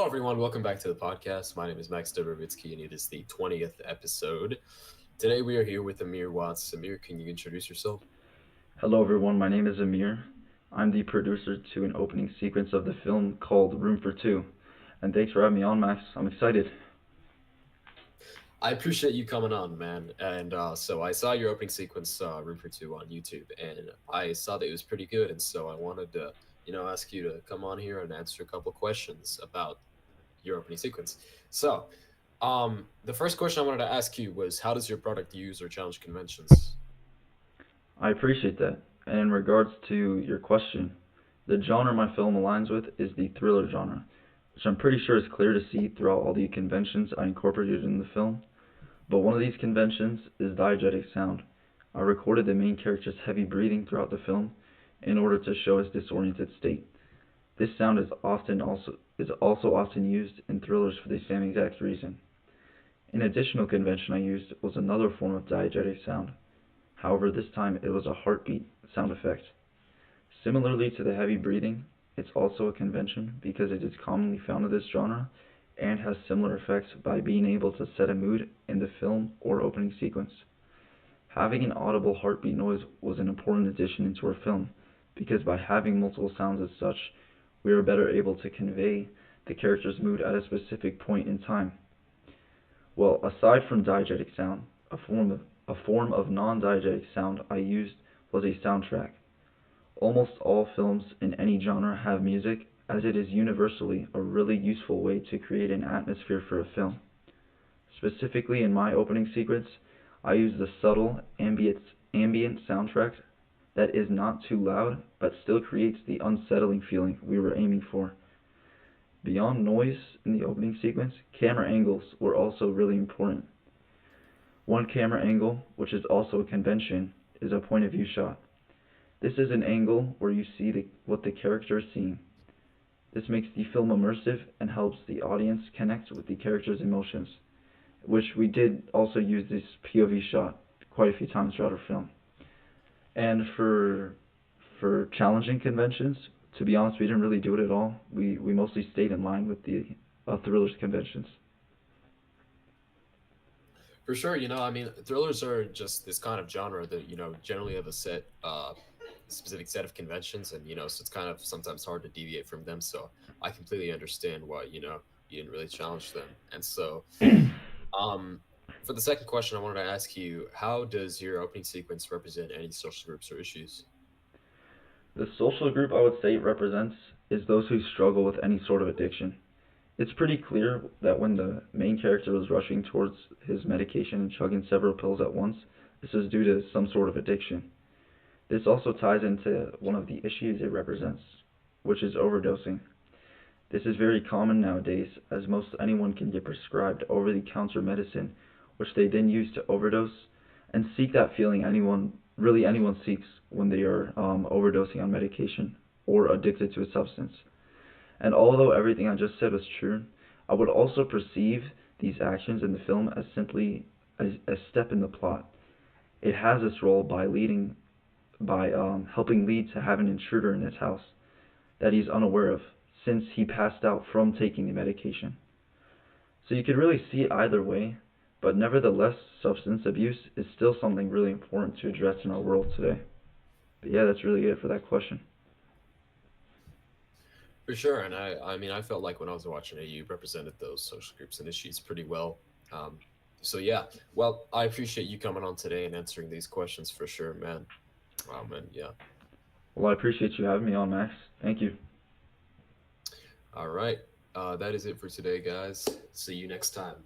Hello, everyone. Welcome back to the podcast. My name is Max Dobrovitsky, and it is the 20th episode. Today, we are here with Amir Watts. Amir, can you introduce yourself? Hello everyone, my name is Amir. I'm the producer to an opening sequence of the film called Room for Two. And thanks for having me on, Max. I'm excited. I appreciate you coming on, man. And I saw your opening sequence, Room for Two, on YouTube, and I saw that it was pretty good. And so I wanted to, ask you to come on here and answer a couple questions about your opening sequence. The first question I wanted to ask you was, how does your product use or challenge conventions? I appreciate that. And in regards to your question, the genre my film aligns with is the thriller genre, which I'm pretty sure is clear to see throughout all the conventions I incorporated in the film. But one of these conventions is diegetic sound. I recorded the main character's heavy breathing throughout the film in order to show his disoriented state. This sound is also often used in thrillers for the same exact reason. An additional convention I used was another form of diegetic sound. However, this time it was a heartbeat sound effect. Similarly to the heavy breathing, it's also a convention because it is commonly found in this genre and has similar effects by being able to set a mood in the film or opening sequence. Having an audible heartbeat noise was an important addition into our film because by having multiple sounds as such, we are better able to convey the character's mood at a specific point in time. Well, aside from diegetic sound, a form of non-diegetic sound I used was a soundtrack. Almost all films in any genre have music, as it is universally a really useful way to create an atmosphere for a film. Specifically in my opening sequence, I used the subtle ambient soundtrack that is not too loud but still creates the unsettling feeling we were aiming for. Beyond noise in the opening sequence, camera angles were also really important. One camera angle, which is also a convention, is a point of view shot. This is an angle where you see what the character is seeing. This makes the film immersive and helps the audience connect with the character's emotions, which we did also use this POV shot quite a few times throughout our film. And for challenging conventions, to be honest, we didn't really do it at all. We mostly stayed in line with the thrillers conventions. For sure, thrillers are just this kind of genre that, generally have a specific set of conventions, and, so it's kind of sometimes hard to deviate from them. So I completely understand why, you didn't really challenge them. Um, for the second question, I wanted to ask you, how does your opening sequence represent any social groups or issues? The social group I would say it represents is those who struggle with any sort of addiction. It's pretty clear that when the main character was rushing towards his medication and chugging several pills at once, this is due to some sort of addiction. This also ties into one of the issues it represents, which is overdosing. This is very common nowadays, as most anyone can get prescribed over the counter medicine, which they then use to overdose and seek that feeling anyone seeks when they are overdosing on medication or addicted to a substance. And although everything I just said was true, I would also perceive these actions in the film as simply a step in the plot. It has this role by helping lead to have an intruder in his house that he's unaware of, since he passed out from taking the medication. So you could really see it either way, but nevertheless, substance abuse is still something really important to address in our world today. But yeah, that's really it for that question. For sure, and I felt like when I was watching it, you represented those social groups and issues pretty well. Um, so yeah, well, I appreciate you coming on today and answering these questions for sure, man. And yeah, Well, I appreciate you having me on, Max. Thank you. all right, that is it for today, guys. See you next time.